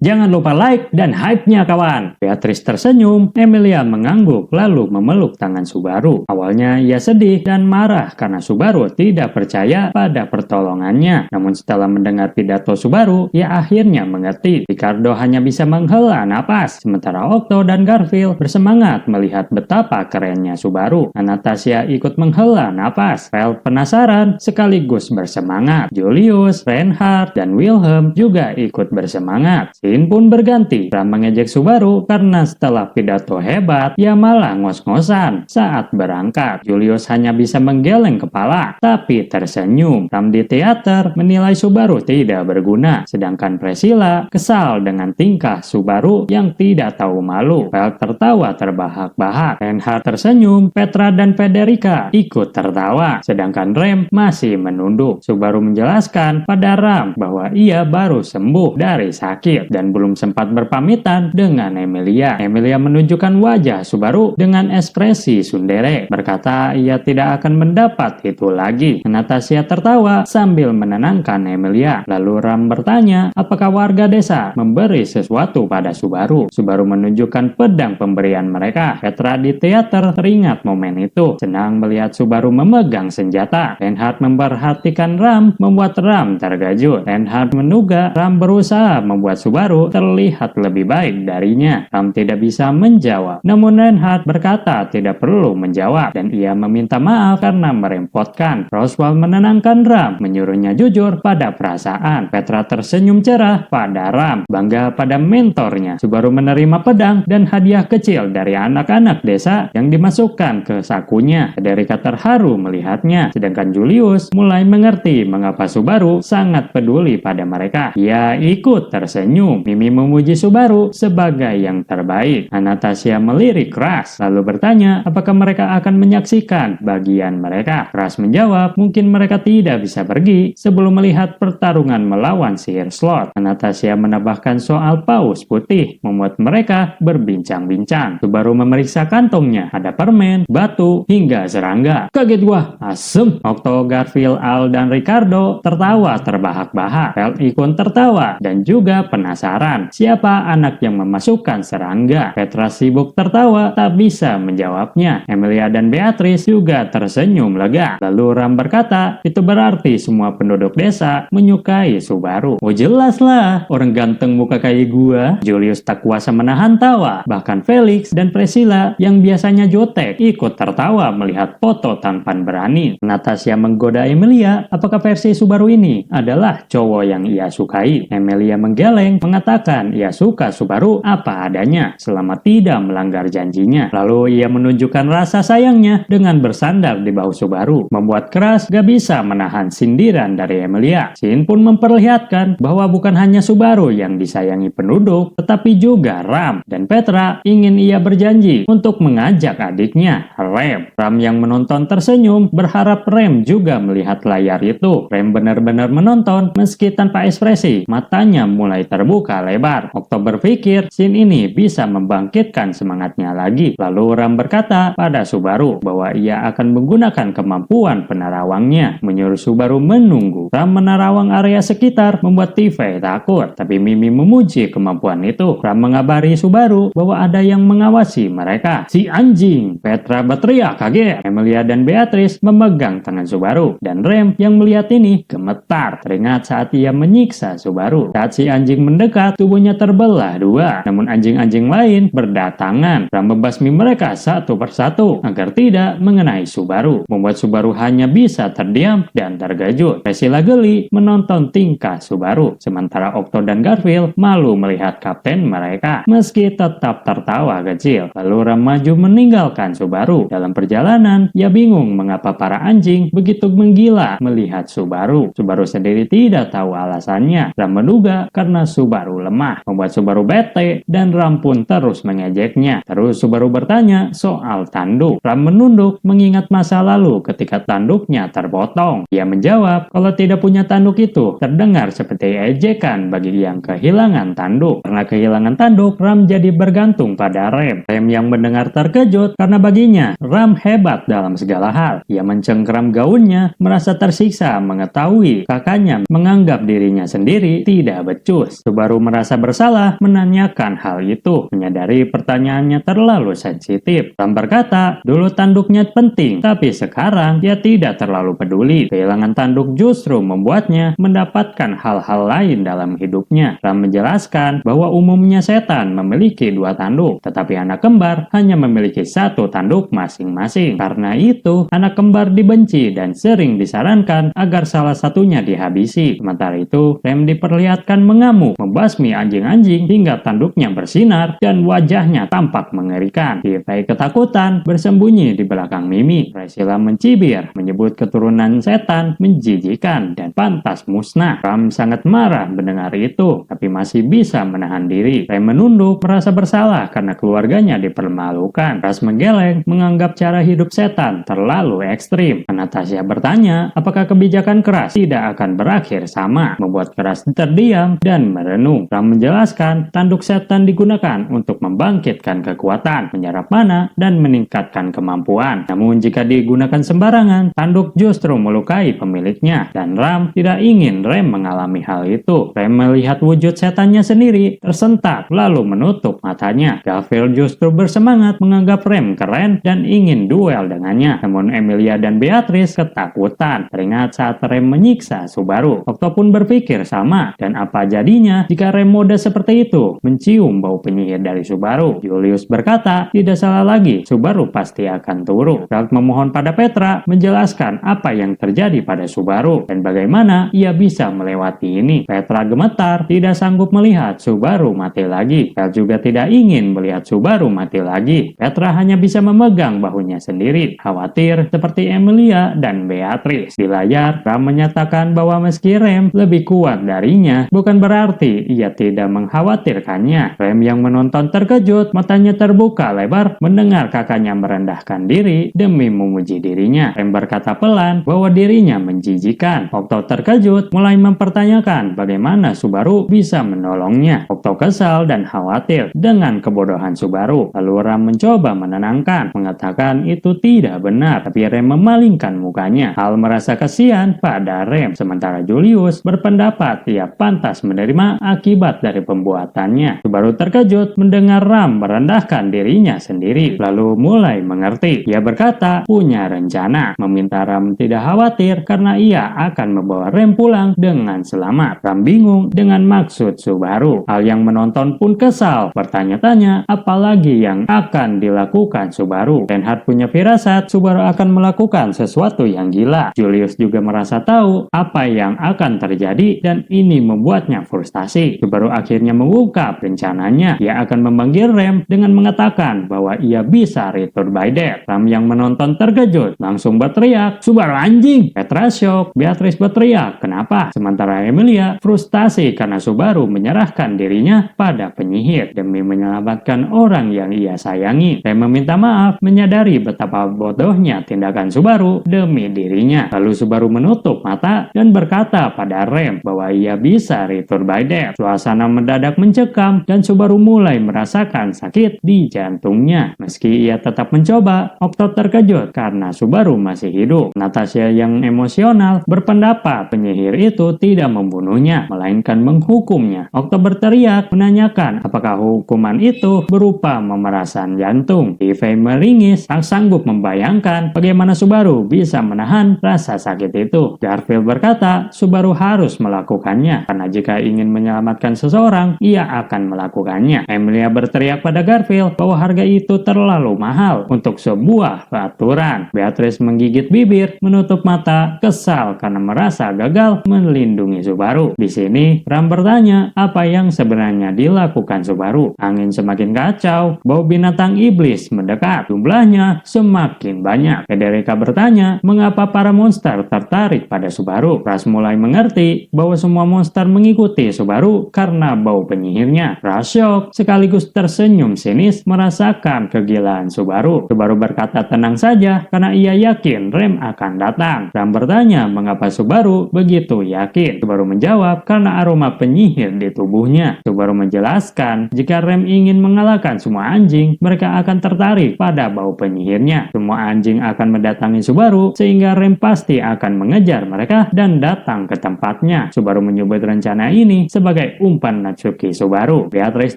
Jangan lupa like dan hype-nya kawan. Beatrice tersenyum, Emilia mengangguk lalu memeluk tangan Subaru. Awalnya ia sedih dan marah karena Subaru tidak percaya pada pertolongannya. Namun setelah mendengar pidato Subaru, ia akhirnya mengerti. Ricardo hanya bisa menghela napas, sementara Octo dan Garfield bersemangat melihat betapa kerennya Subaru. Anastasia ikut menghela napas. Vel penasaran sekaligus bersemangat. Julius, Reinhard, dan Wilhelm juga ikut bersemangat. Scene pun berganti. Ram mengejek Subaru karena setelah pidato hebat, ia malah ngos-ngosan saat berangkat. Julius hanya bisa menggeleng kepala, tapi tersenyum. Ram di teater menilai Subaru tidak berguna, sedangkan Priscilla kesal dengan tingkah Subaru yang tidak tahu malu. Vel tertawa terbahak-bahak. Reinhard tersenyum, Petra dan Federica ikut tertawa, sedangkan Rem masih menunduk. Subaru menjelaskan pada Ram bahwa ia baru sembuh dari sakit dan belum sempat berpamitan dengan Emilia. Emilia menunjukkan wajah Subaru dengan ekspresi tsundere, berkata ia tidak akan mendapat itu lagi. Anastasia tertawa sambil menenangkan Emilia. Lalu Ram bertanya apakah warga desa memberi sesuatu pada Subaru. Subaru menunjukkan pedang pemberian mereka. Petra di teater teringat momen itu, senang melihat Subaru memegang senjata. Reinhard memperhatikan Ram membuat Ram terkejut. Reinhard menduga Ram berusaha membuat Subaru terlihat lebih baik darinya. Ram tidak bisa menjawab. Namun Reinhard berkata tidak perlu menjawab dan ia meminta maaf karena merepotkan. Roswell menenangkan Ram, menyuruhnya jujur pada perasaan. Petra tersenyum cerah pada Ram, bangga pada mentornya. Subaru menerima pedang dan hadiah kecil dari anak-anak desa yang dimasukkan ke sakunya. Federica terharu melihatnya, sedangkan Julius mulai mengerti mengapa Subaru sangat peduli pada mereka. Ia ikut tersenyum. Mimi memuji Subaru sebagai yang terbaik. Anastasia melirik keras, lalu bertanya apakah mereka akan menyaksikan bagian mereka. Keras menjawab mungkin mereka tidak bisa pergi sebelum melihat pertarungan melawan sihir slot. Anastasia menambahkan soal paus putih membuat mereka berbincang-bincang. Subaru memeriksa kantongnya, ada permen, batu, hingga serangga. Kaget gua, asem. Octo, Garfield, Al, dan Ricardo tertawa terbahak-bahak. Vel ikut tertawa dan juga penasaran siapa anak yang memasukkan serangga. Petra sibuk tertawa tak bisa menjawabnya. Emilia dan Beatrice juga tersenyum lega. Lalu Ram berkata itu berarti semua penduduk desa menyukai Subaru. Oh jelaslah, orang ganteng muka kayak gua. Julius tak kuasa menahan tawa. Bahkan Felix dan Priscilla yang biasanya jutek ikut tertawa melihat foto tampan berani. Natasha menggoda Emilia apakah versi Subaru ini adalah cowok yang ia sukai. Emilia menggeleng mengatakan ia suka Subaru apa adanya selama tidak melanggar janjinya. Lalu ia menunjukkan rasa sayangnya dengan bersandar di bahu Subaru, membuat keras gak bisa menahan sindiran dari Emilia. Scene pun memperlihatkan bahwa bukan hanya Subaru yang disayangi penduduk, tetapi juga Ram dan Petra ingin ia berjanji untuk mengajak adiknya, Rem. Ram yang menonton tersenyum berharap Rem juga melihat layar itu. Rem benar-benar menonton meski tanpa ekspresi, matanya mulai terbuka lebar. Octo berpikir scene ini bisa membangkitkan semangatnya lagi. Lalu Ram berkata pada Subaru bahwa ia akan menggunakan kemampuan penerawangnya, menyuruh Subaru menunggu. Ram menerawang area sekitar membuat Tivy takut, tapi Mimi memuji kemampuan itu. Ram mengabari Subaru bahwa ada yang mengawasi mereka. Si anjing! Petra berteriak kaget. Emilia dan Beatrice memegang tangan Subaru dan Rem yang melihat ini gemetar, teringat saat ia menyiksa Subaru. Saat si anjing mendekat, tubuhnya terbelah dua. Namun anjing-anjing lain berdatangan. Ram membasmi mereka satu persatu agar tidak mengenai Subaru, membuat Subaru hanya bisa terdiam dan terkejut. Priscilla geli menonton tingkah Subaru, sementara Octo dan Garfield malu melihat kapten mereka, meski tetap tertawa kecil. Lalu Ram maju meninggalkan Subaru. Dalam perjalanan, ia bingung mengapa para anjing begitu menggila melihat Subaru. Subaru sendiri tidak tahu alasannya. Ram menduga karena Subaru lemah, membuat Subaru bete dan Ram pun terus mengejeknya. Terus Subaru bertanya soal tanduk. Ram menunduk mengingat masa lalu ketika tanduknya terpotong. Ia menjawab kalau tidak punya tanduk itu terdengar seperti ejekan bagi yang kehilangan tanduk. Karena kehilangan tanduk, Ram jadi bergantung pada Rem. Rem yang mendengar terkejut karena baginya Ram hebat dalam segala hal. Ia mencengkeram gaunnya, merasa tersiksa mengetahui kakaknya menganggap dirinya sendiri tidak becus. Subaru Subaru merasa bersalah menanyakan hal itu, menyadari pertanyaannya terlalu sensitif. Ram berkata, dulu tanduknya penting, tapi sekarang dia tidak terlalu peduli. Kehilangan tanduk justru membuatnya mendapatkan hal-hal lain dalam hidupnya. Ram menjelaskan bahwa umumnya setan memiliki 2 tanduk, tetapi anak kembar hanya memiliki 1 tanduk masing-masing. Karena itu, anak kembar dibenci dan sering disarankan agar salah satunya dihabisi. Sementara itu, Rem diperlihatkan mengamuk, membasmi anjing-anjing hingga tanduknya bersinar dan wajahnya tampak mengerikan. Tifei ketakutan bersembunyi di belakang Mimi. Priscilla mencibir, menyebut keturunan setan menjijikan dan pantas musnah. Ram sangat marah mendengar itu, tapi masih bisa menahan diri. Rem menunduk, merasa bersalah karena keluarganya dipermalukan. Ras menggeleng, menganggap cara hidup setan terlalu ekstrim. Anastasia bertanya, apakah kebijakan keras tidak akan berakhir sama, membuat Ras terdiam dan merenung. Ram menjelaskan, tanduk setan digunakan untuk membangkitkan kekuatan, menyerap mana, dan meningkatkan kemampuan. Namun jika digunakan sembarangan, tanduk justru melukai pemiliknya, dan Ram tidak ingin Rem mengalami hal itu. Rem melihat wujud setannya sendiri, tersentak, lalu menutup matanya. Garfield justru bersemangat menganggap Rem keren dan ingin duel dengannya. Namun Emilia dan Beatrice ketakutan, teringat saat Rem menyiksa Subaru. Okto pun berpikir sama, dan apa jadinya jika Rem mode seperti itu, mencium bau penyihir dari Subaru. Julius berkata, tidak salah lagi, Subaru pasti akan turun. Ralph memohon pada Petra menjelaskan apa yang terjadi pada Subaru dan bagaimana ia bisa melewati ini. Petra gemetar, tidak sanggup melihat Subaru mati lagi. Ralph juga tidak ingin melihat Subaru mati lagi. Petra hanya bisa memegang bahunya sendiri, khawatir seperti Emilia dan Beatrice. Di layar, Ram menyatakan bahwa meski Rem lebih kuat darinya, bukan berarti ia tidak mengkhawatirkannya. Rem yang menonton terkejut, matanya terbuka lebar mendengar kakaknya merendahkan diri demi memuji dirinya. Rem berkata pelan bahwa dirinya menjijikan. Okto terkejut, mulai mempertanyakan bagaimana Subaru bisa menolongnya. Okto kesal dan khawatir dengan kebodohan Subaru. Lalu Ram mencoba menenangkan, mengatakan itu tidak benar, tapi Rem memalingkan mukanya. Hal merasa kasihan pada Rem, sementara Julius berpendapat ia pantas menerima akibat dari pembuatannya. Subaru terkejut mendengar Ram merendahkan dirinya sendiri, lalu mulai mengerti. Ia berkata punya rencana, meminta Ram tidak khawatir karena ia akan membawa Rem pulang dengan selamat. Ram bingung dengan maksud Subaru. Hal yang menonton pun kesal, bertanya-tanya apalagi yang akan dilakukan Subaru. Reinhardt punya firasat Subaru akan melakukan sesuatu yang gila. Julius juga merasa tahu apa yang akan terjadi dan ini membuatnya frustasi. Subaru akhirnya mengungkap rencananya. Ia akan memanggil Rem dengan mengatakan bahwa ia bisa return by death. Ram yang menonton terkejut, langsung berteriak, Subaru anjing! Petra shock, Beatrice berteriak, kenapa? Sementara Emilia frustasi karena Subaru menyerahkan dirinya pada penyihir demi menyelamatkan orang yang ia sayangi. Rem meminta maaf, menyadari betapa bodohnya tindakan Subaru demi dirinya. Lalu Subaru menutup mata dan berkata pada Rem bahwa ia bisa return by death. Suasana mendadak mencekam dan Subaru mulai merasakan sakit di jantungnya. Meski ia tetap mencoba, Okto terkejut karena Subaru masih hidup. Natasha yang emosional berpendapat penyihir itu tidak membunuhnya, melainkan menghukumnya. Okto berteriak menanyakan apakah hukuman itu berupa pemerasan jantung. Tifei meringis, tak sanggup membayangkan bagaimana Subaru bisa menahan rasa sakit itu. Garfield berkata Subaru harus melakukannya karena jika ingin menyelamatkan seseorang, ia akan melakukannya. Emilia berteriak pada Garfield bahwa harga itu terlalu mahal untuk sebuah aturan. Beatrice menggigit bibir, menutup mata, kesal karena merasa gagal melindungi Subaru. Di sini, Ram bertanya apa yang sebenarnya dilakukan Subaru. Angin semakin kacau, bau binatang iblis mendekat, jumlahnya semakin banyak. Federica bertanya mengapa para monster tertarik pada Subaru. Ras mulai mengerti bahwa semua monster mengikuti Subaru karena bau penyihirnya. Ras shock sekaligus tersenyum sinis merasakan kegilaan Subaru. Subaru berkata tenang saja karena ia yakin Rem akan datang. Ram bertanya mengapa Subaru begitu yakin. Subaru menjawab karena aroma penyihir di tubuhnya. Subaru menjelaskan jika Rem ingin mengalahkan semua anjing, mereka akan tertarik pada bau penyihirnya. Semua anjing akan mendatangi Subaru sehingga Rem pasti akan mengejar mereka dan datang ke tempatnya. Subaru menyebut rencana ini sebagai sebagai umpan Natsuki Subaru. Beatrice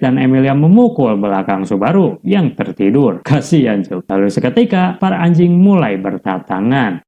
dan Emilia memukul belakang Subaru yang tertidur. Kasihan Cuk. Lalu seketika para anjing mulai bertatangan.